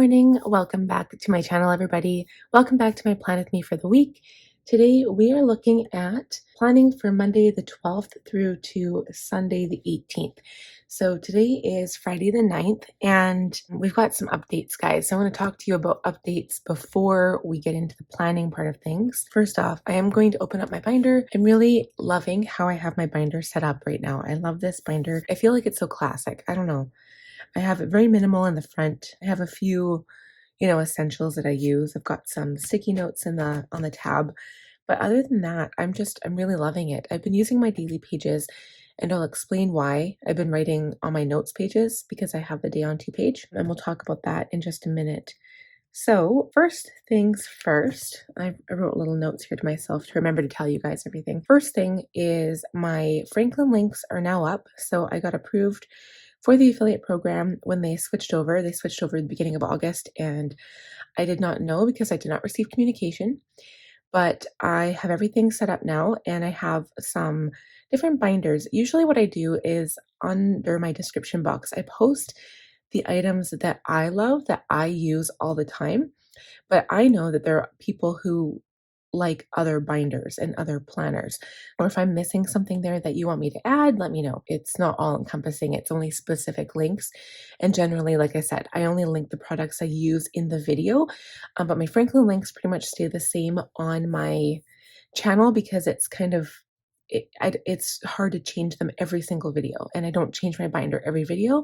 morning. Welcome back to my channel, everybody. Welcome back to my Plan With Me for the week. Today, we are looking at planning for Monday the 12th through to Sunday the 18th. So today is Friday the 9th, and we've got some updates, guys. So I want to talk to you about updates before we get into the planning part of things. First off, I am going to open up my binder. I'm really loving how I have my binder set up right now. I love this binder. I feel like it's so classic. I don't know. I have it very minimal in the front. I have a few, essentials that I use. I've got some sticky notes on the tab. But other than that, I'm really loving it. I've been using my daily pages, and I'll explain why. I've been writing on my notes pages because I have the day on two page, and we'll talk about that in just a minute. So first things first, I wrote little notes here to myself to remember to tell you guys everything. First thing is my Franklin links are now up. So I got approved for the affiliate program when they switched over. They switched over at the beginning of August, and I did not know because I did not receive communication. But I have everything set up now, and I have some different binders. Usually what I do is under my description box, I post the items that I love, that I use all the time. But I know that there are people who like other binders and other planners. Or if I'm missing something there that you want me to add, let me know. It's not all encompassing, it's only specific links. And generally, like I said, I only link the products I use in the video. But my Franklin links pretty much stay the same on my channel because it's kind of it's hard to change them every single video, and I don't change my binder every video.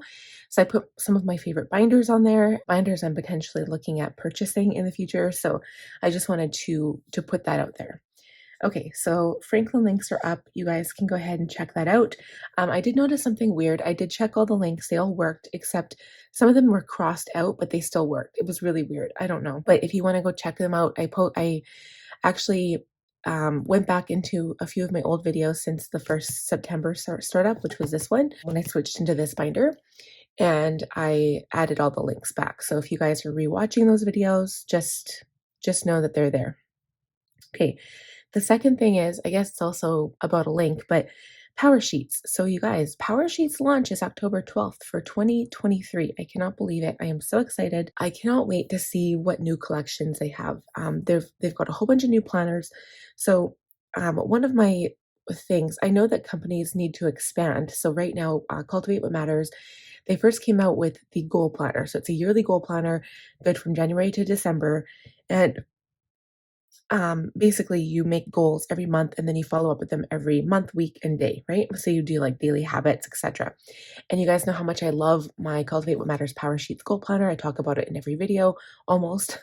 So I put some of my favorite binders on there, binders I'm potentially looking at purchasing in the future. So I just wanted to put that out there. Okay, so Franklin links are up. You guys can go ahead and check that out. I did notice something weird. I did check all the links. They all worked, except some of them were crossed out, but they still worked. It was really weird. I don't know. But if you want to go check them out, I actually went back into a few of my old videos since the first September startup, which was this one, when I switched into this binder, and I added all the links back. So if you guys are rewatching those videos, just know that they're there. Okay, the second thing is, I guess it's also about a link, but Powersheets. So you guys, Powersheets launch is October 12th for 2023. I cannot believe it. I am so excited. I cannot wait to see what new collections they have. They've got a whole bunch of new planners. So one of my things, I know that companies need to expand. So right now, Cultivate What Matters, they first came out with the goal planner. So it's a yearly goal planner, good from January to December. And basically you make goals every month and then you follow up with them every month, week, and day, right? So you do like daily habits, etc. And you guys know how much I love my Cultivate What Matters Powersheets goal planner. I talk about it in every video almost.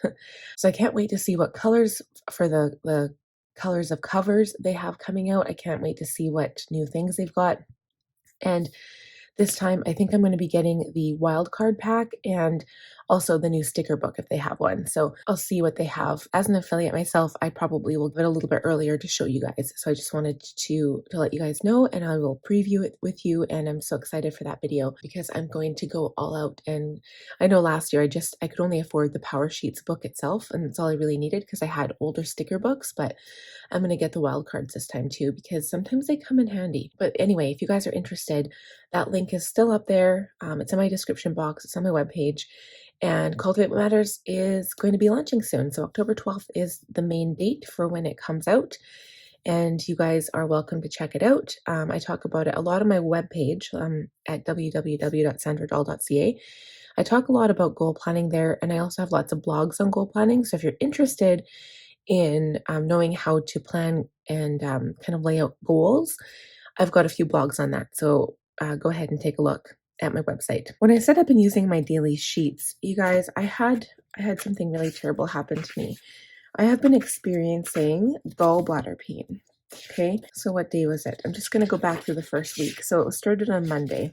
So I can't wait to see what colors for the colors of covers they have coming out. I can't wait to see what new things they've got. And this time, I think I'm going to be getting the wild card pack and also the new sticker book if they have one. So I'll see what they have. As an affiliate myself, I probably will get a little bit earlier to show you guys. So I just wanted to let you guys know, and I will preview it with you. And I'm so excited for that video because I'm going to go all out. And I know last year I could only afford the Powersheets book itself, and that's all I really needed because I had older sticker books. But I'm going to get the wild cards this time too because sometimes they come in handy. But anyway, if you guys are interested, that link is still up there. It's in my description box. It's on my webpage. And Cultivate What Matters is going to be launching soon. So October 12th is the main date for when it comes out. And you guys are welcome to check it out. I talk about it a lot on my webpage at www.sandradahl.ca. I talk a lot about goal planning there. And I also have lots of blogs on goal planning. So if you're interested in knowing how to plan and kind of lay out goals, I've got a few blogs on that. So go ahead and take a look at my website. When I set up and using my daily sheets, you guys, I had something really terrible happen to me. I have been experiencing gallbladder pain. Okay, so what day was it? I'm just going to go back through the first week. So it started on Monday.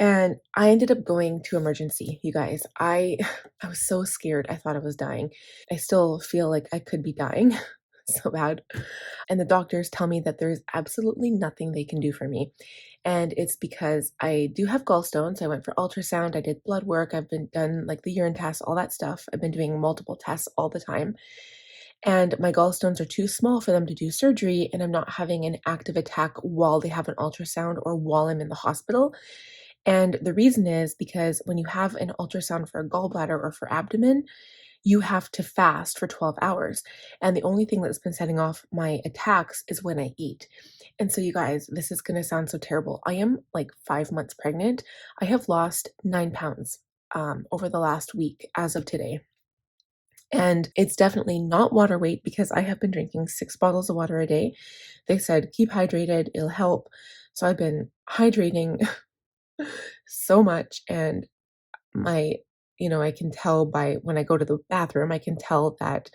And I ended up going to emergency, you guys. I was so scared. I thought I was dying. I still feel like I could be dying so bad. And the doctors tell me that there's absolutely nothing they can do for me. And it's because I do have gallstones. I went for ultrasound. I did blood work. I've been done like the urine tests, all that stuff. I've been doing multiple tests all the time. And my gallstones are too small for them to do surgery. And I'm not having an active attack while they have an ultrasound or while I'm in the hospital. And the reason is because when you have an ultrasound for a gallbladder or for abdomen, you have to fast for 12 hours. And the only thing that's been setting off my attacks is when I eat. And so, you guys, this is going to sound so terrible. I am like 5 months pregnant. I have lost 9 pounds over the last week as of today. And it's definitely not water weight because I have been drinking 6 bottles of water a day. They said, keep hydrated, it'll help. So I've been hydrating so much. And I can tell by when I go to the bathroom, I can tell that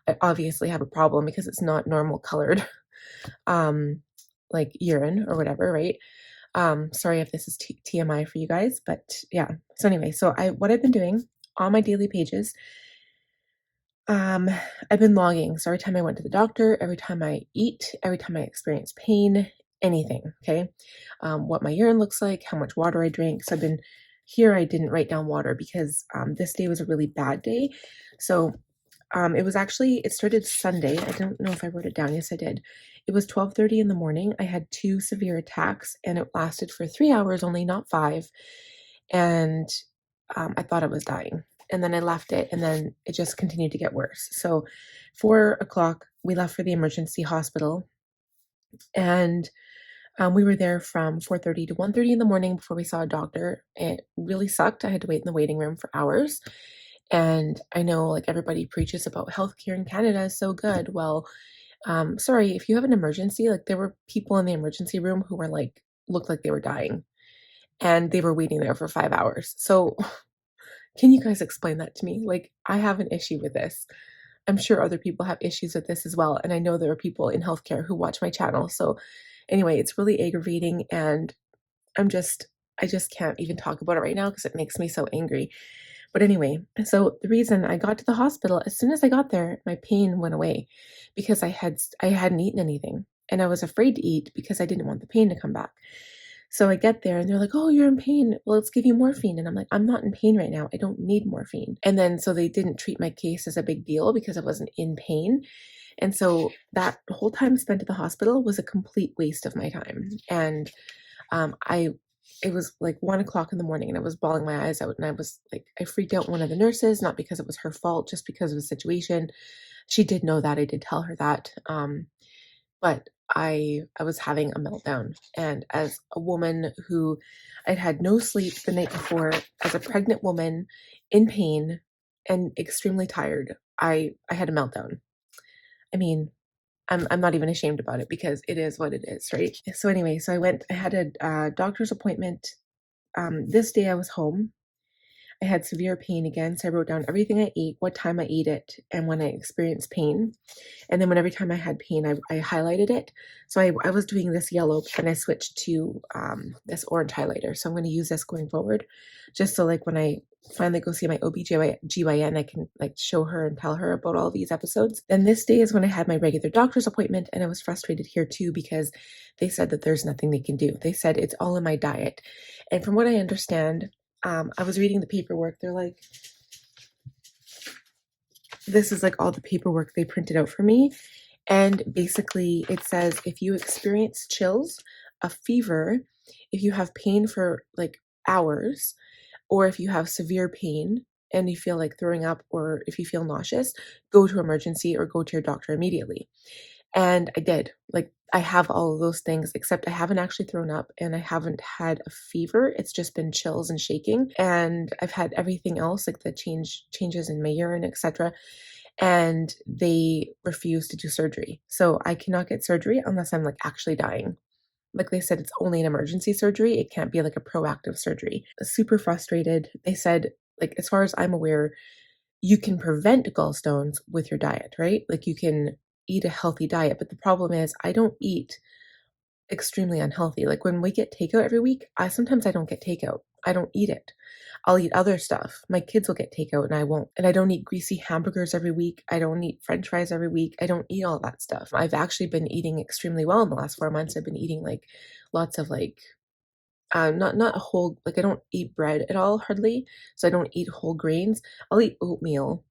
I obviously have a problem because it's not normal colored, like urine or whatever, right? Sorry if this is TMI for you guys, but yeah. So anyway, what I've been doing on my daily pages, I've been logging. So every time I went to the doctor, every time I eat, every time I experience pain, anything, okay? What my urine looks like, how much water I drink. So I didn't write down water because this day was a really bad day. So it started Sunday. I don't know if I wrote it down. Yes, I did. It was 12:30 in the morning. I had 2 severe attacks and it lasted for 3 hours only, not 5. And I thought I was dying. And then I left it and then it just continued to get worse. So 4 o'clock, we left for the emergency hospital and we were there from 4:30 to 1:30 in the morning before we saw a doctor. It really sucked. I had to wait in the waiting room for hours. And I know like everybody preaches about healthcare in Canada is so good. Well, sorry, if you have an emergency, like there were people in the emergency room who were like, looked like they were dying and they were waiting there for 5 hours. So can you guys explain that to me? Like, I have an issue with this. I'm sure other people have issues with this as well. And I know there are people in healthcare who watch my channel. So anyway, it's really aggravating and I just can't even talk about it right now because it makes me so angry. But anyway, so the reason I got to the hospital, as soon as I got there, my pain went away because I hadn't eaten anything and I was afraid to eat because I didn't want the pain to come back. So I get there and they're like, "Oh, you're in pain. Well, let's give you morphine." And I'm like, "I'm not in pain right now. I don't need morphine." And then so they didn't treat my case as a big deal because I wasn't in pain. And so that whole time spent at the hospital was a complete waste of my time. And I it was like 1 o'clock in the morning and I was bawling my eyes out and I was like, I freaked out one of the nurses, not because it was her fault, just because of the situation. She did know that. I did tell her that. But I was having a meltdown. And as a woman who I'd had no sleep the night before, as a pregnant woman in pain and extremely tired, I had a meltdown. I mean, I'm not even ashamed about it because it is what it is, right? So anyway, I had a doctor's appointment. This day I was home. I had severe pain again, so I wrote down everything I ate, what time I ate it, and when I experienced pain. And then when every time I had pain, I highlighted it. So I was doing this yellow, and I switched to this orange highlighter. So I'm going to use this going forward, just so like when I finally go see my OBGYN, I can like show her and tell her about all these episodes. Then this day is when I had my regular doctor's appointment, and I was frustrated here too because they said that there's nothing they can do. They said it's all in my diet. And from what I understand, I was reading the paperwork. They're like, this is like all the paperwork they printed out for me. And basically it says if you experience chills, a fever, if you have pain for like hours, or if you have severe pain and you feel like throwing up, or if you feel nauseous, go to emergency or go to your doctor immediately. And I did. Like, I have all of those things, except I haven't actually thrown up and I haven't had a fever. It's just been chills and shaking. And I've had everything else, like the changes in my urine, etc. And they refuse to do surgery. So I cannot get surgery unless I'm like actually dying. Like they said, it's only an emergency surgery. It can't be like a proactive surgery. Super frustrated. They said, like, as far as I'm aware, you can prevent gallstones with your diet, right? Like you can eat a healthy diet, but the problem is I don't eat extremely unhealthy. Like when we get takeout every week, I don't get takeout. I don't eat it. I'll eat other stuff. My kids will get takeout and I won't. And I don't eat greasy hamburgers every week. I don't eat french fries every week. I don't eat all that stuff. I've actually been eating extremely well in the last 4 months. I've been eating like lots of like not a whole, like I don't eat bread at all hardly. So I don't eat whole grains. I'll eat oatmeal.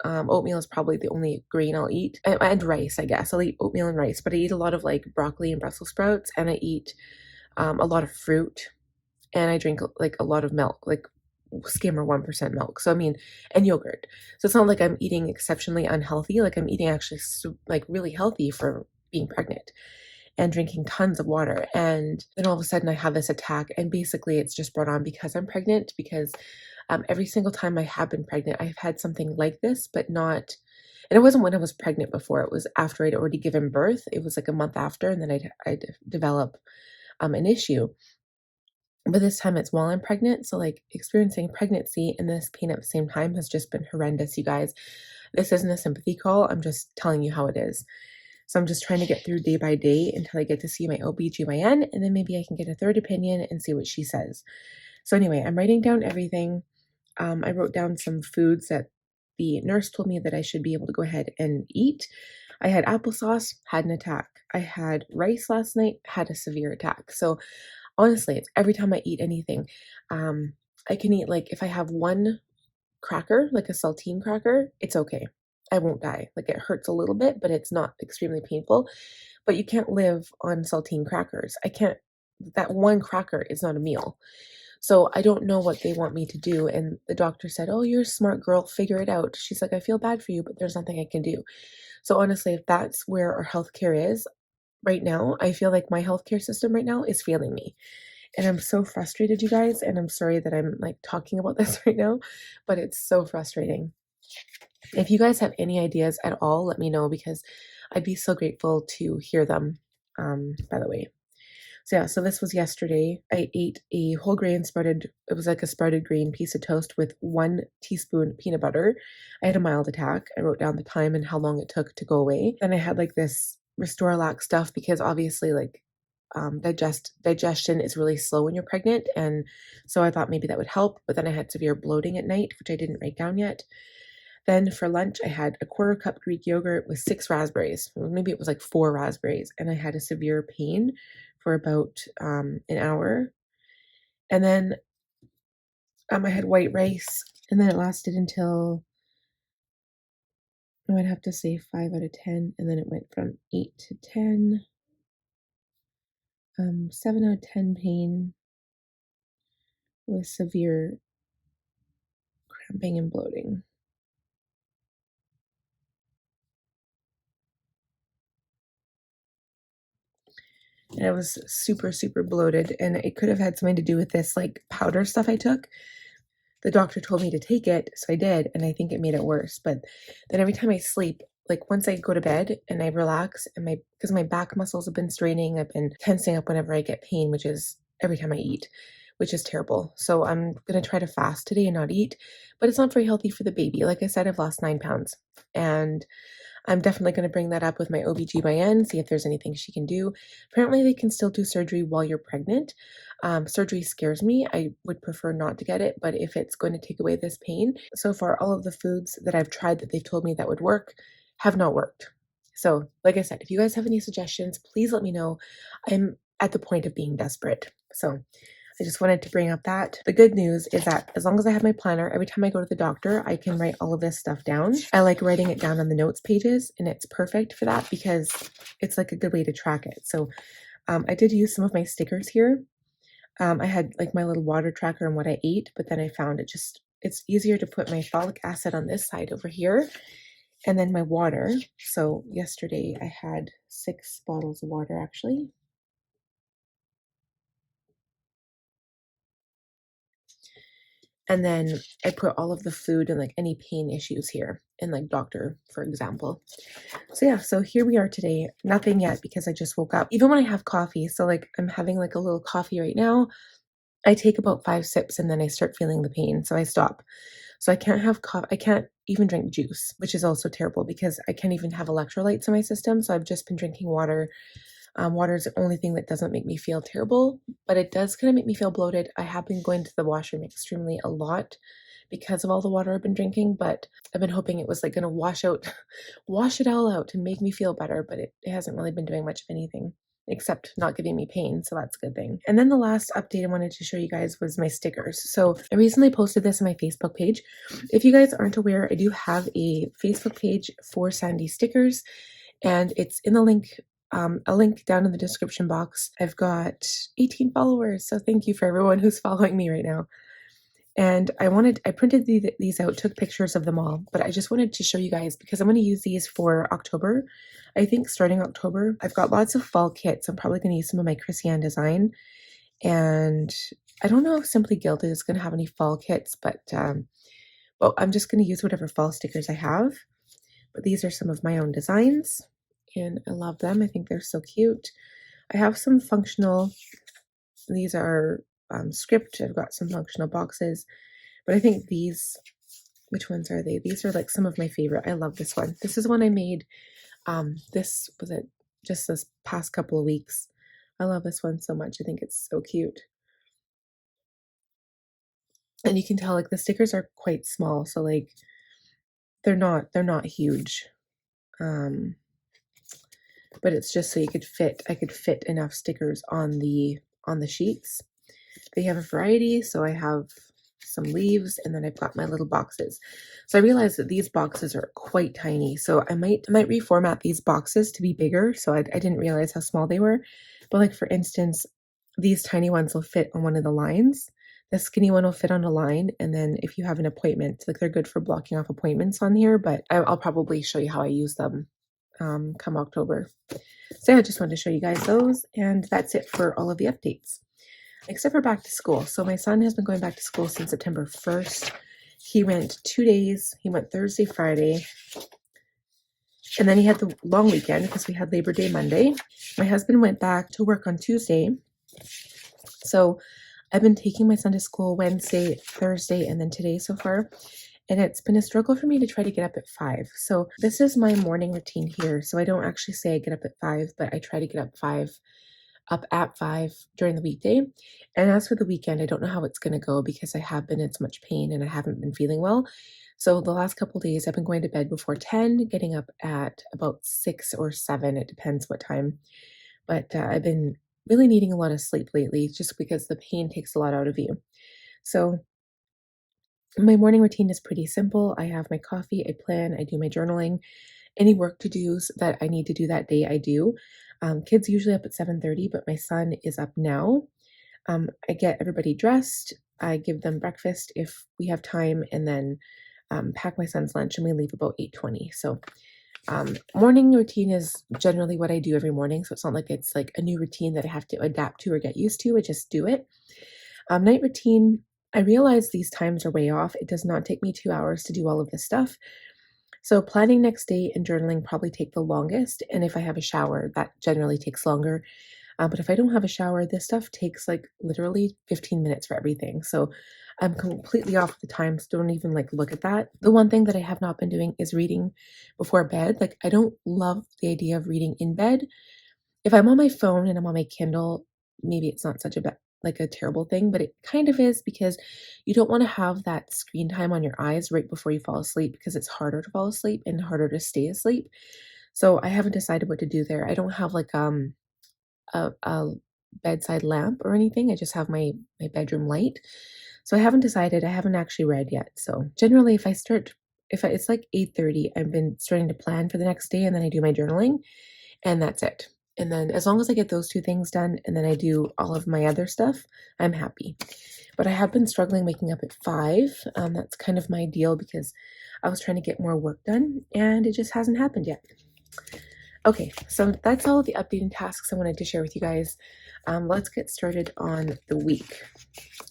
Oatmeal is probably the only grain I'll eat, and rice, I guess. I'll eat oatmeal and rice, but I eat a lot of like broccoli and Brussels sprouts, and I eat a lot of fruit. and I drink like a lot of milk, like skim or 1% milk. So I mean, and yogurt. So it's not like I'm eating exceptionally unhealthy. Like I'm eating actually like really healthy for being pregnant and drinking tons of water. And then all of a sudden I have this attack, and basically it's just brought on because I'm pregnant, because every single time I have been pregnant, I've had something like this, but not, and it wasn't when I was pregnant before, it was after I'd already given birth. It was like a month after, and then I'd develop an issue. But this time it's while I'm pregnant. So like experiencing pregnancy and this pain at the same time has just been horrendous, you guys. This isn't a sympathy call. I'm just telling you how it is. So I'm just trying to get through day by day until I get to see my OBGYN, and then maybe I can get a third opinion and see what she says. So anyway, I'm writing down everything. I wrote down some foods that the nurse told me that I should be able to go ahead and eat. I had applesauce, had an attack. I had rice last night, had a severe attack. So honestly, it's every time I eat anything, I can eat, like, if I have one cracker, like a saltine cracker, it's okay. I won't die. Like, it hurts a little bit, but it's not extremely painful. But you can't live on saltine crackers. I can't, that one cracker is not a meal. So I don't know what they want me to do. And the doctor said, "Oh, you're a smart girl, figure it out." She's like, "I feel bad for you, but there's nothing I can do." So honestly, if that's where our healthcare is right now, I feel like my healthcare system right now is failing me. And I'm so frustrated, you guys, and I'm sorry that I'm like talking about this right now, but it's so frustrating. If you guys have any ideas at all, let me know, because I'd be so grateful to hear them, by the way. So yeah, so this was yesterday. I ate a whole grain sprouted, it was like a sprouted grain piece of toast with 1 teaspoon peanut butter. I had a mild attack. I wrote down the time and how long it took to go away. Then I had like this Restore-Lax stuff, because obviously like digestion is really slow when you're pregnant, and so I thought maybe that would help. But then I had severe bloating at night, which I didn't write down yet. Then for lunch, I had a 1/4 cup Greek yogurt with 6 raspberries. Maybe it was like 4 raspberries, and I had a severe pain for about an hour. And then I had white rice, and then it lasted until, I would have to say 5 out of 10, and then it went from 8 to 10. 7 out of 10 pain with severe cramping and bloating. And I was super, super bloated, and it could have had something to do with this like powder stuff I took. The doctor told me to take it, so I did, and I think it made it worse. But then every time I sleep, like once I go to bed and I relax, and because my back muscles have been straining, I've been tensing up whenever I get pain, which is every time I eat, which is terrible. So I'm gonna try to fast today and not eat, but it's not very healthy for the baby. Like I said, I've lost 9 pounds, and I'm definitely going to bring that up with my OBGYN, see if there's anything she can do. Apparently, they can still do surgery while you're pregnant. Surgery scares me. I would prefer not to get it, but if it's going to take away this pain, so far, all of the foods that I've tried that they've told me that would work have not worked. So, like I said, if you guys have any suggestions, please let me know. I'm at the point of being desperate. So, I just wanted to bring up that. The good news is that as long as I have my planner, every time I go to the doctor, I can write all of this stuff down. I like writing it down on the notes pages, and it's perfect for that because it's like a good way to track it. So I did use some of my stickers here. I had like my little water tracker and what I ate, but then I found it's easier to put my folic acid on this side over here, and then my water. So yesterday I had 6 bottles of water actually. And then I put all of the food and like any pain issues here, and like doctor, for example. So yeah, so here we are today. Nothing yet because I just woke up. Even when I have coffee, so like I'm having like a little coffee right now, I take about 5 sips and then I start feeling the pain. So I stop. So I can't have coffee. I can't even drink juice, which is also terrible because I can't even have electrolytes in my system. So I've just been drinking water. Water is the only thing that doesn't make me feel terrible, but it does kind of make me feel bloated. I have been going to the washroom extremely a lot because of all the water I've been drinking, but I've been hoping it was like going to wash it all out to make me feel better, but it hasn't really been doing much of anything except not giving me pain, so that's a good thing. And then the last update I wanted to show you guys was my stickers. So I recently posted this on my Facebook page. If you guys aren't aware, I do have a Facebook page for Sandy stickers, and it's in the link a link down in the description box. I've got 18 followers, so thank you for everyone who's following me right now. And I printed these out, took pictures of them all, but I just wanted to show you guys because I'm going to use these for October. I think starting October, I've got lots of fall kits. I'm probably going to use some of my Chrissy Ann design. And I don't know if Simply Gilded is going to have any fall kits, but well, I'm just going to use whatever fall stickers I have. But these are some of my own designs, and I love them. I think they're so cute. I have some functional, these are script. I've got some functional boxes, but I think these, which ones are they? These are like some of my favorite. I love this one. This is one I made, this was it just this past couple of weeks. I love this one so much. I think it's so cute. And you can tell like the stickers are quite small, so like they're not huge. But it's just so I could fit enough stickers on the sheets. They have a variety, so I have some leaves, and then I've got my little boxes. So I realized that these boxes are quite tiny, so I might reformat these boxes to be bigger. So I didn't realize how small they were. But like for instance, these tiny ones will fit on one of the lines. The skinny one will fit on a line, and then if you have an appointment, like they're good for blocking off appointments on here, but I'll probably show you how I use them come October. So yeah, I just wanted to show you guys those, and that's it for all of the updates. Except for back to school. So my son has been going back to school since September 1st. He went 2 days. He went Thursday, Friday, and then he had the long weekend because we had Labor Day Monday. My husband went back to work on Tuesday. So I've been taking my son to school Wednesday, Thursday, and then today so far. And it's been a struggle for me to try to get up at 5. So this is my morning routine here. So I don't actually say I get up at 5, but I try to get up at 5 during the weekday. And as for the weekend, I don't know how it's going to go because I have been in so much pain and I haven't been feeling well. So the last couple of days I've been going to bed before 10, getting up at about 6 or 7. It depends what time. But I've been really needing a lot of sleep lately just because the pain takes a lot out of you. So my morning routine is pretty simple. I have my coffee, I plan, I do my journaling. Any work to dos that I need to do that day, I do. Kids usually up at 7:30, but my son is up now. I get everybody dressed. I give them breakfast if we have time, and then pack my son's lunch, and we leave about 8:20. So morning routine is generally what I do every morning. So it's not like it's like a new routine that I have to adapt to or get used to. I just do it. Night routine, I realize these times are way off. It does not take me 2 hours to do all of this stuff. So planning next day and journaling probably take the longest. And if I have a shower, that generally takes longer. But if I don't have a shower, this stuff takes like literally 15 minutes for everything. So I'm completely off the time. So don't even like look at that. The one thing that I have not been doing is reading before bed. Like I don't love the idea of reading in bed. If I'm on my phone and I'm on my Kindle, maybe it's not such a terrible thing, but it kind of is because you don't want to have that screen time on your eyes right before you fall asleep because it's harder to fall asleep and harder to stay asleep. So I haven't decided what to do there. I don't have like a bedside lamp or anything. I just have my bedroom light. So I haven't decided. I haven't actually read yet. So generally it's like 8:30, I've been starting to plan for the next day, and then I do my journaling, and that's it. And then as long as I get those two things done and then I do all of my other stuff, I'm happy. But I have been struggling waking up at 5. That's kind of my deal because I was trying to get more work done and it just hasn't happened yet. Okay, so that's all the updating tasks I wanted to share with you guys. Let's get started on the week.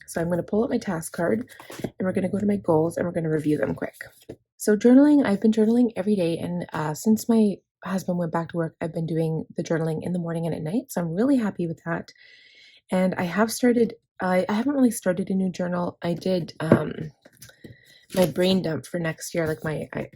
So I'm going to pull up my task card and we're going to go to my goals and we're going to review them quick. So journaling, I've been journaling every day, and since my husband went back to work, I've been doing the journaling in the morning and at night. So I'm really happy with that. And I haven't really started a new journal. I did my brain dump for next year, like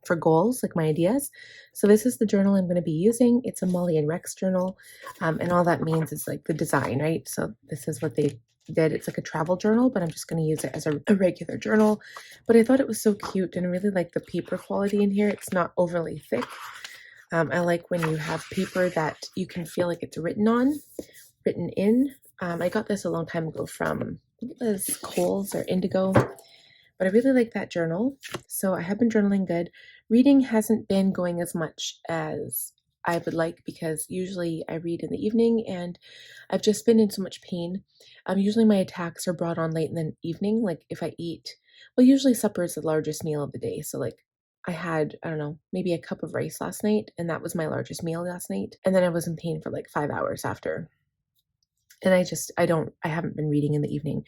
for goals, like my ideas. So this is the journal I'm going to be using. It's a Molly and Rex journal. And all that means is like the design, right? So this is what they did. It's like a travel journal, but I'm just going to use it as a regular journal. But I thought it was so cute, and I really like the paper quality in here. It's not overly thick. I like when you have paper that you can feel like it's written in. I got this a long time ago from, I think it was Kohl's or Indigo, but I really like that journal. So I have been journaling good. Reading hasn't been going as much as I would like, because usually I read in the evening and I've just been in so much pain. Usually my attacks are brought on late in the evening. Like if I eat, well, usually supper is the largest meal of the day. So like I had, I don't know, maybe a cup of rice last night, and that was my largest meal last night. And then I was in pain for like 5 hours after. And I haven't been reading in the evening.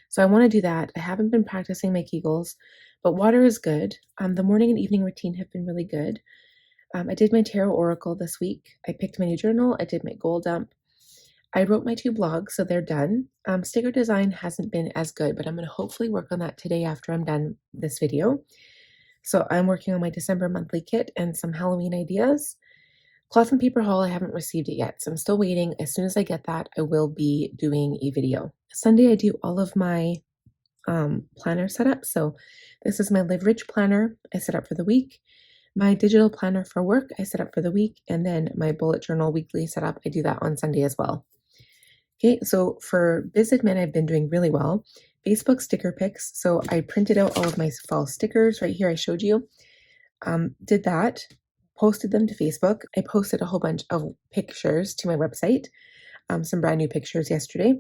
So I want to do that. I haven't been practicing my Kegels, but water is good. The morning and evening routine have been really good. I did my tarot oracle this week. I picked my new journal. I did my goal dump. I wrote my 2 blogs, so they're done. Sticker design hasn't been as good, but I'm going to hopefully work on that today after I'm done this video. So I'm working on my December monthly kit and some Halloween ideas. Cloth and paper haul, I haven't received it yet, so I'm still waiting. As soon as I get that, I will be doing a video. Sunday, I do all of my planner setup. So this is my Live Rich planner I set up for the week. My digital planner for work I set up for the week. And then my bullet journal weekly setup, I do that on Sunday as well. Okay, so for Biz Admin, I've been doing really well. Facebook sticker picks. So I printed out all of my fall stickers right here. I showed you. Did that, posted them to Facebook. I posted a whole bunch of pictures to my website, some brand new pictures yesterday.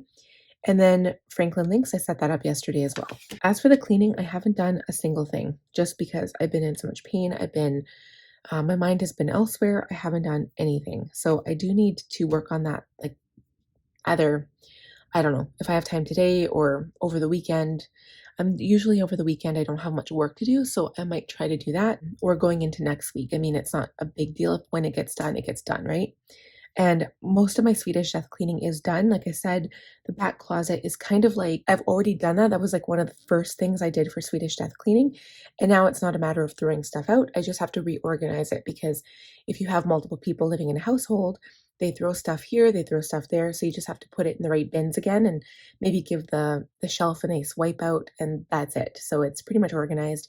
And then Franklin Links, I set that up yesterday as well. As for the cleaning, I haven't done a single thing just because I've been in so much pain. My mind has been elsewhere. I haven't done anything. So I do need to work on that, like either, I don't know, if I have time today or over the weekend. Usually over the weekend, I don't have much work to do, so I might try to do that, or going into next week. I mean, it's not a big deal if when it gets done, right? And most of my Swedish death cleaning is done. Like I said, the back closet is kind of like, I've already done that. That was like one of the first things I did for Swedish death cleaning. And now it's not a matter of throwing stuff out. I just have to reorganize it, because if you have multiple people living in a household, they throw stuff here, they throw stuff there. So you just have to put it in the right bins again and maybe give the shelf a nice wipe out, and that's it. So it's pretty much organized.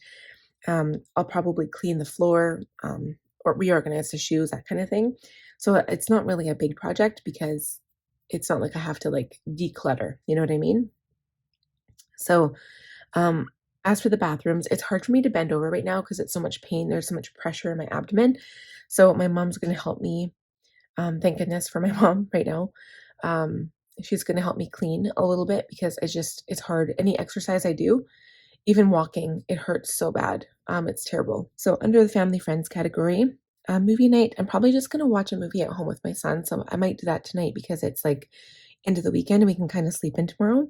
I'll probably clean the floor, or reorganize the shoes, that kind of thing. So it's not really a big project, because it's not like I have to like declutter, you know what I mean? So as for the bathrooms, it's hard for me to bend over right now because it's so much pain. There's so much pressure in my abdomen. So my mom's going to help me. Thank goodness for my mom right now. She's going to help me clean a little bit, because it's hard. Any exercise I do, even walking, it hurts so bad. It's terrible. So under the family friends category, movie night, I'm probably just going to watch a movie at home with my son. So I might do that tonight, because it's like into the weekend and we can kind of sleep in tomorrow.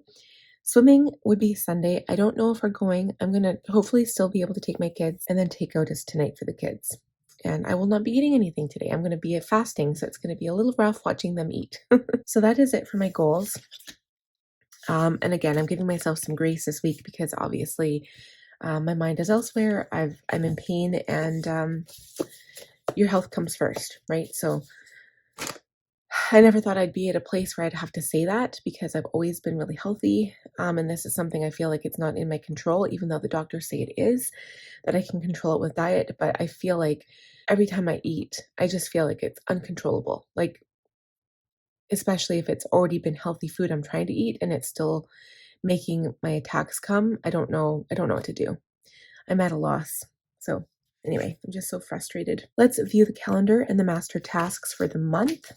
Swimming would be Sunday. I don't know if we're going. I'm going to hopefully still be able to take my kids, and then takeout is tonight for the kids. And I will not be eating anything today. I'm going to be fasting, so it's going to be a little rough watching them eat. So that is it for my goals. And again, I'm giving myself some grace this week, because obviously my mind is elsewhere. I'm in pain, and your health comes first, right? So I never thought I'd be at a place where I'd have to say that, because I've always been really healthy. And this is something I feel like it's not in my control, even though the doctors say it is, that I can control it with diet. But I feel like every time I eat, I just feel like it's uncontrollable. Like, especially if it's already been healthy food I'm trying to eat and it's still making my attacks come. I don't know what to do. I'm at a loss. So anyway, I'm just so frustrated. Let's view the calendar and the master tasks for the month.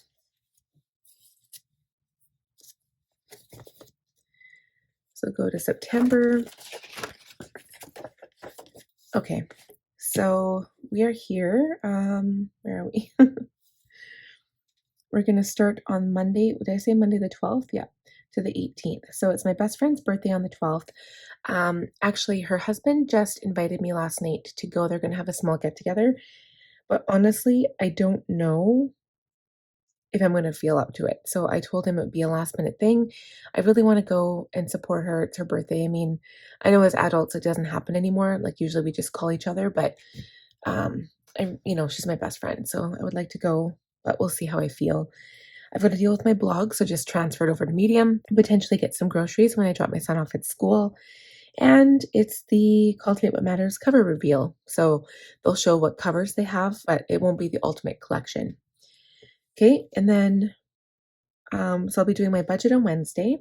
So go to September. Okay, so we are here. Where are we? We're going to start on Monday. Did I say Monday the 12th? Yeah, to the 18th. So it's my best friend's birthday on the 12th. Actually, her husband just invited me last night to go. They're going to have a small get together. But honestly, I don't know if I'm going to feel up to it. So I told him it would be a last minute thing. I really want to go and support her. It's her birthday. I mean, I know as adults it doesn't happen anymore. Like usually we just call each other, but she's my best friend. So I would like to go, but we'll see how I feel. I've got to deal with my blog, so just transfer it over to Medium, potentially get some groceries when I drop my son off at school. And it's the Cultivate What Matters cover reveal. So they'll show what covers they have, but it won't be the ultimate collection. Okay, and then, so I'll be doing my budget on Wednesday.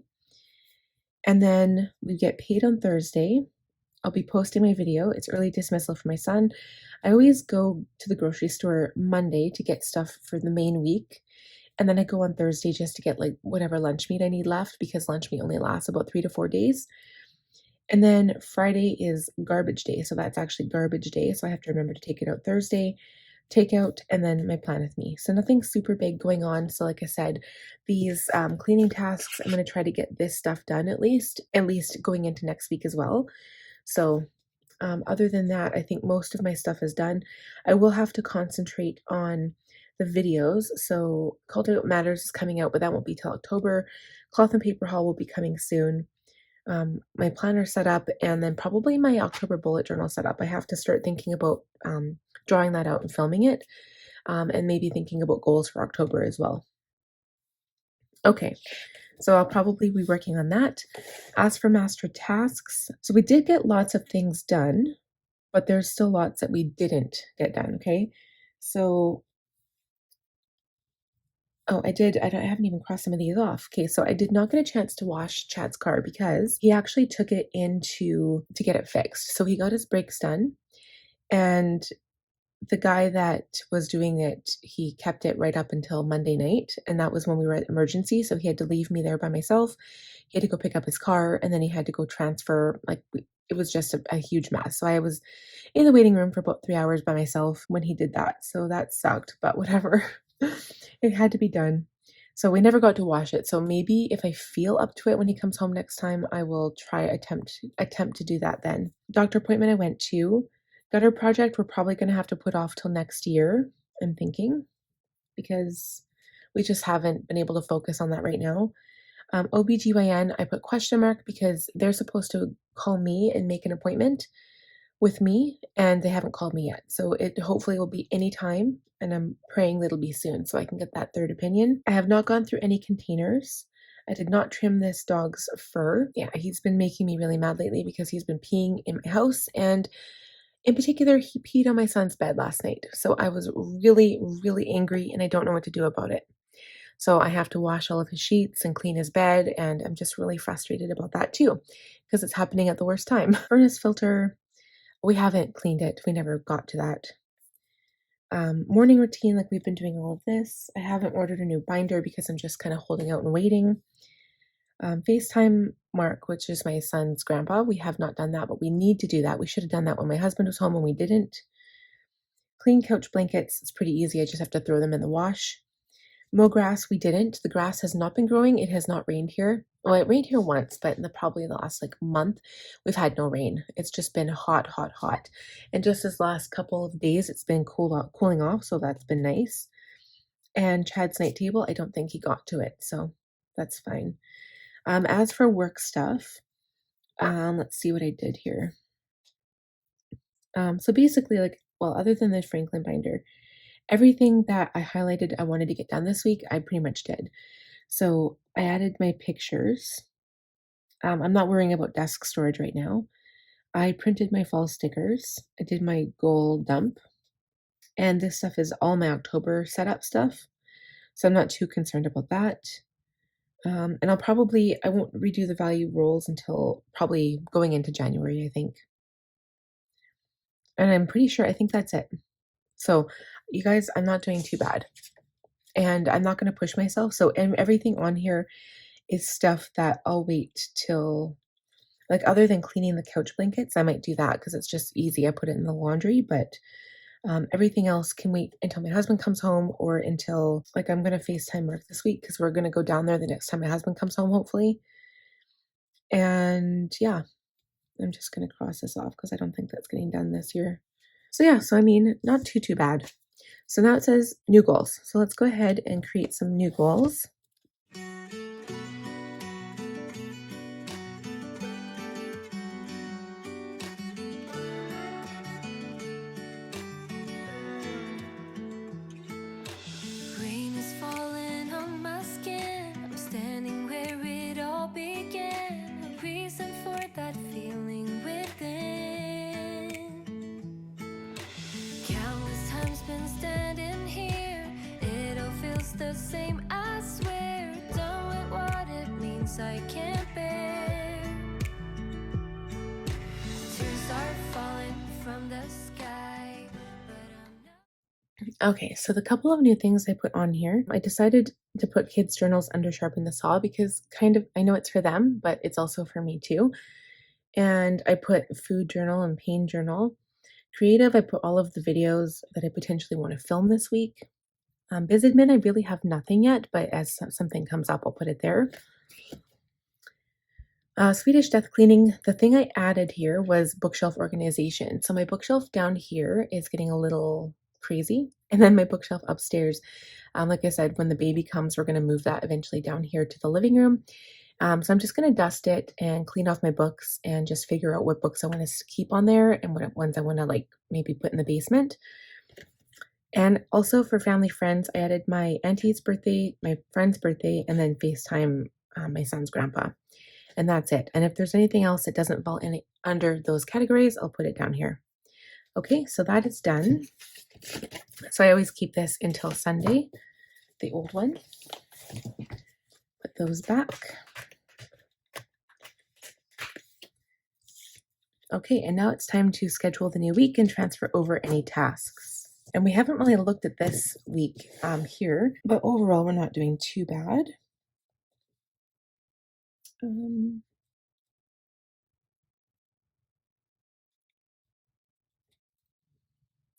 And then we get paid on Thursday. I'll be posting my video. It's early dismissal for my son. I always go to the grocery store Monday to get stuff for the main week. And then I go on Thursday just to get like whatever lunch meat I need left because lunch meat only lasts about 3 to 4 days. And then Friday is garbage day. So that's actually garbage day. So I have to remember to take it out Thursday, take out, and then my plan with me. So nothing super big going on. So like I said, these cleaning tasks, I'm going to try to get this stuff done at least going into next week as well. So other than that, I think most of my stuff is done. I will have to concentrate on the videos. So Cultivate Matters is coming out, but that won't be till October. Cloth and Paper Haul will be coming soon. My planner set up, and then probably my October bullet journal set up. I have to start thinking about drawing that out and filming it, and maybe thinking about goals for October as well. Okay, so I'll probably be working on that. As for master tasks, so we did get lots of things done, but there's still lots that we didn't get done, okay? So, oh, I haven't even crossed some of these off. Okay, so I did not get a chance to wash Chad's car because he actually took it to get it fixed. So he got his brakes done, and the guy that was doing it, he kept it right up until Monday night, and that was when we were at emergency, so he had to leave me there by myself. He had to go pick up his car, and then he had to go transfer, it was just a huge mess. So I was in the waiting room for about 3 hours by myself when he did that, so that sucked, but whatever. It had to be done. So we never got to wash it, so maybe if I feel up to it when he comes home next time, I will attempt to do that then. Doctor appointment I went to. Gutter project we're probably going to have to put off till next year, I'm thinking, because we just haven't been able to focus on that right now. OBGYN, I put question mark because they're supposed to call me and make an appointment with me, and they haven't called me yet. So it hopefully will be any time, and I'm praying that it'll be soon so I can get that third opinion. I have not gone through any containers. I did not trim this dog's fur. Yeah, he's been making me really mad lately because he's been peeing in my house, and in particular, he peed on my son's bed last night. So I was really, really angry, and I don't know what to do about it. So I have to wash all of his sheets and clean his bed, and I'm just really frustrated about that too, because it's happening at the worst time. Furnace filter, we haven't cleaned it. We never got to that. Morning routine, like we've been doing all of this. I haven't ordered a new binder because I'm just kind of holding out and waiting. FaceTime Mark, which is my son's grandpa. We have not done that, but we need to do that. We should have done that when my husband was home and we didn't. Clean couch blankets. It's pretty easy. I just have to throw them in the wash. Mow grass. We didn't. The grass has not been growing. It has not rained here. Well, it rained here once, but in probably the last month, we've had no rain. It's just been hot, hot, hot. And just this last couple of days, it's been cooling off, so that's been nice. And Chad's night table, I don't think he got to it, so that's fine. As for work stuff, let's see what I did here. So basically, other than the Franklin binder, everything that I highlighted I wanted to get done this week, I pretty much did. So I added my pictures. I'm not worrying about desk storage right now. I printed my fall stickers. I did my goal dump. And this stuff is all my October setup stuff. So I'm not too concerned about that. And I won't redo the value rolls until probably going into January, I think. And I'm pretty sure, I think that's it. So you guys, I'm not doing too bad. And I'm not going to push myself. So everything on here is stuff that I'll wait till, other than cleaning the couch blankets, I might do that because it's just easy. I put it in the laundry, but everything else can wait until my husband comes home or until, I'm going to FaceTime Mark this week because we're going to go down there the next time my husband comes home, hopefully. And yeah, I'm just going to cross this off because I don't think that's getting done this year. So yeah, not too bad. So now it says new goals. So let's go ahead and create some new goals. I can't bear to Okay, so the couple of new things I put on here, I decided to put kids' journals under Sharpen the Saw because kind of I know it's for them, but it's also for me too. And I put food journal and pain journal. Creative, I put all of the videos that I potentially want to film this week. Biz admin, I really have nothing yet, but as something comes up, I'll put it there. Swedish death cleaning, the thing I added here was bookshelf organization. So my bookshelf down here is getting a little crazy. And then my bookshelf upstairs, like I said, when the baby comes, we're going to move that eventually down here to the living room. So I'm just going to dust it and clean off my books and just figure out what books I want to keep on there and what ones I want to like maybe put in the basement. And also for family friends, I added my auntie's birthday, my friend's birthday, and then FaceTime my son's grandpa. And that's it. And if there's anything else that doesn't fall in under those categories, I'll put it down here. Okay, so that is done. So I always keep this until Sunday, the old one. Put those back. Okay, and now it's time to schedule the new week and transfer over any tasks. And we haven't really looked at this week here, but overall we're not doing too bad.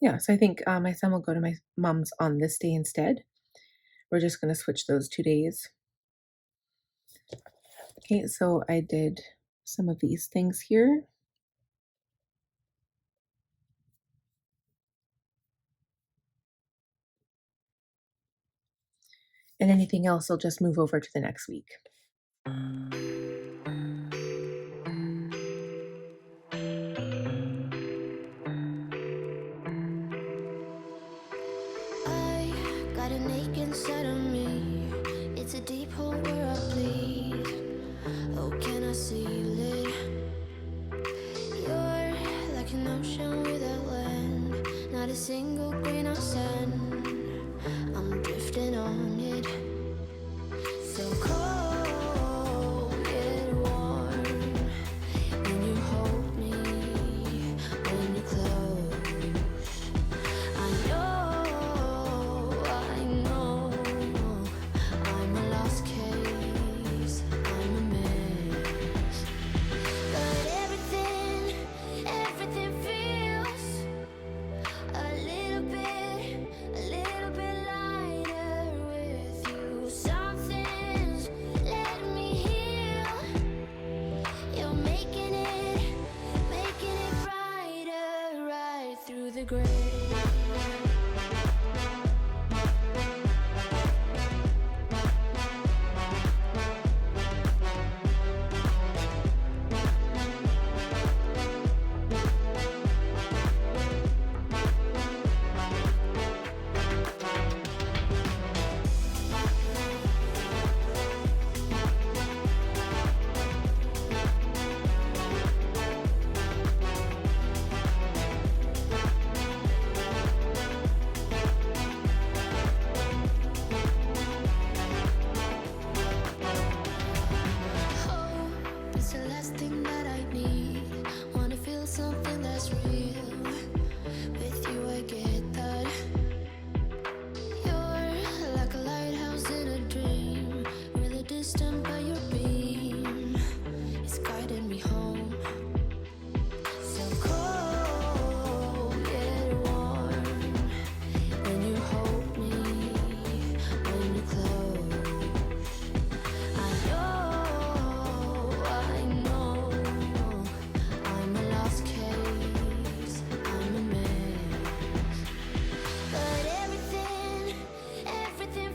Yeah, so I think my son will go to my mom's on this day instead. We're just going to switch those 2 days. Okay, so I did some of these things here. And anything else will just move over to the next week. I got an ache inside of me. It's a deep hole where I bleed. Oh, can I seal it? You're like an ocean without land. Not a single grain of sand. I'm drifting on it. So cold yet warm. When you hold me, when you're close. I know, I'm a lost case, I'm a mess. But everything feels a little bit lighter with you. Something's letting me heal. You're making it brighter right through the gray. It's the last thing that I need. Wanna feel something that's real. With you I get that. You're like a lighthouse in a dream. Really distant but your beam is guiding me home. So cold yet warm. When you hold me, when you close. I know, I'm a lost case, I'm a mess. But everything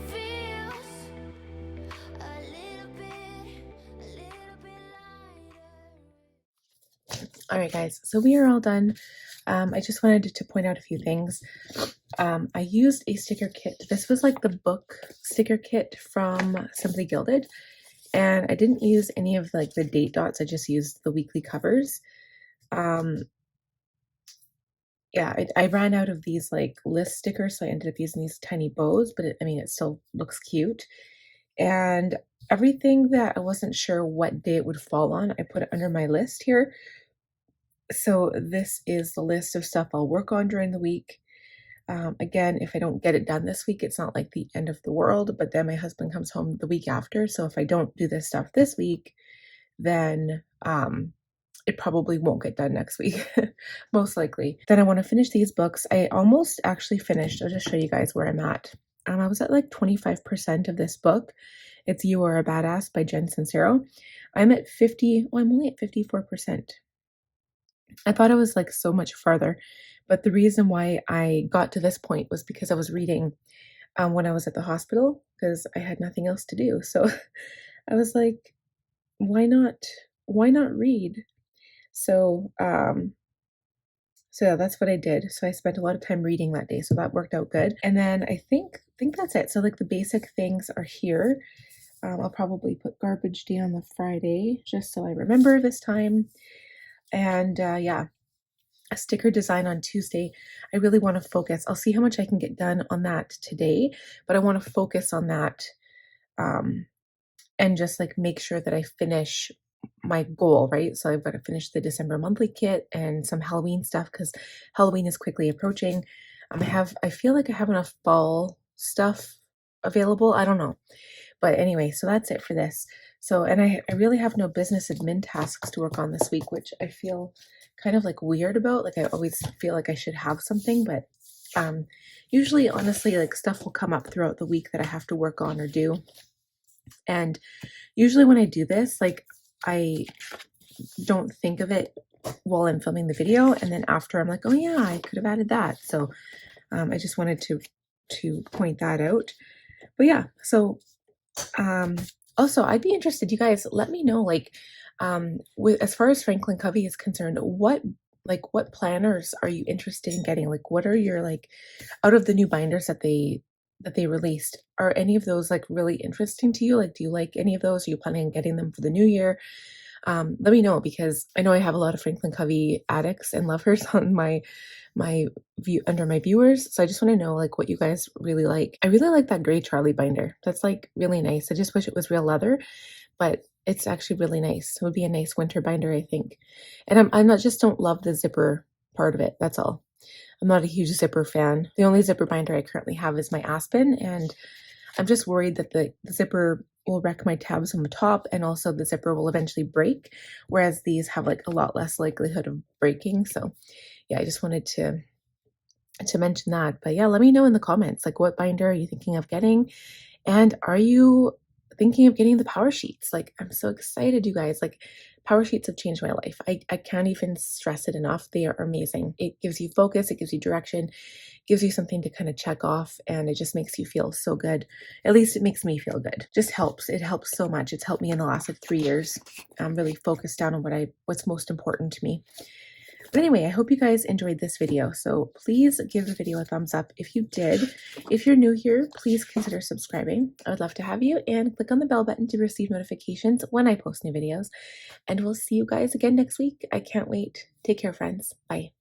feels a little bit lighter. All right, guys, so we are all done. I just wanted to point out a few things. I used a sticker kit. This was like the book sticker kit from Simply Gilded. And I didn't use any of like the date dots. I just used the weekly covers. Yeah, I ran out of these like list stickers, so I ended up using these tiny bows, but it still looks cute. And everything that I wasn't sure what day it would fall on, I put it under my list here. So this is the list of stuff I'll work on during the week. Again, if I don't get it done this week, it's not like the end of the world, but then my husband comes home the week after. So if I don't do this stuff this week, then it probably won't get done next week, most likely. Then I want to finish these books. I almost actually finished. I'll just show you guys where I'm at. I was at like 25% of this book. It's You Are a Badass by Jen Sincero. I'm at 50. Oh, I'm only at 54%. I thought I was like so much farther, but the reason why I got to this point was because I was reading when I was at the hospital because I had nothing else to do. So I was like, why not? Why not read? So, so yeah, that's what I did. So I spent a lot of time reading that day. So that worked out good. And then I think that's it. So like the basic things are here. I'll probably put garbage day on the Friday just so I remember this time. And yeah, a sticker design on Tuesday. I really want to focus. I'll see how much I can get done on that today, but I want to focus on that and just like make sure that I finish my goal, right? So I've got to finish the December monthly kit and some Halloween stuff because Halloween is quickly approaching. I feel like I have enough fall stuff available. I don't know. But anyway, so that's it for this. So, and I really have no business admin tasks to work on this week, which I feel kind of like weird about. Like I always feel like I should have something, but usually honestly, like stuff will come up throughout the week that I have to work on or do. And usually when I do this, like I don't think of it while I'm filming the video. And then after I'm like, oh yeah, I could have added that. So I just wanted to point that out. But yeah, so also I'd be interested, you guys let me know, like with as far as Franklin Covey is concerned, what planners are you interested in getting? Like what are your, like, out of the new binders that they released, are any of those like really interesting to you? Like do you like any of those? Are you planning on getting them for the new year? Let me know, because I know I have a lot of Franklin Covey addicts and lovers on my view under my viewers. So I just want to know like what you guys really like. I really like that gray Charlie binder. That's like really nice. I just wish it was real leather, but it's actually really nice. It would be a nice winter binder, I think. And I'm not, just don't love the zipper part of it. That's all. I'm not a huge zipper fan. The only zipper binder I currently have is my Aspen, and I'm just worried that the zipper will wreck my tabs on the top, and also the zipper will eventually break, whereas these have like a lot less likelihood of breaking. So yeah, I just wanted to mention that. But yeah, let me know in the comments, like what binder are you thinking of getting? And are you thinking of getting the Powersheets? Like I'm so excited, you guys. Like Powersheets have changed my life. I can't even stress it enough. They are amazing. It gives you focus, it gives you direction, gives you something to kind of check off, and it just makes you feel so good. At least it makes me feel good. Just helps. It helps so much. It's helped me in the last like 3 years. I'm really focused down on what's most important to me. But anyway, I hope you guys enjoyed this video. So please give the video a thumbs up if you did. If you're new here, please consider subscribing. I would love to have you, and click on the bell button to receive notifications when I post new videos. And we'll see you guys again next week. I can't wait. Take care, friends. Bye.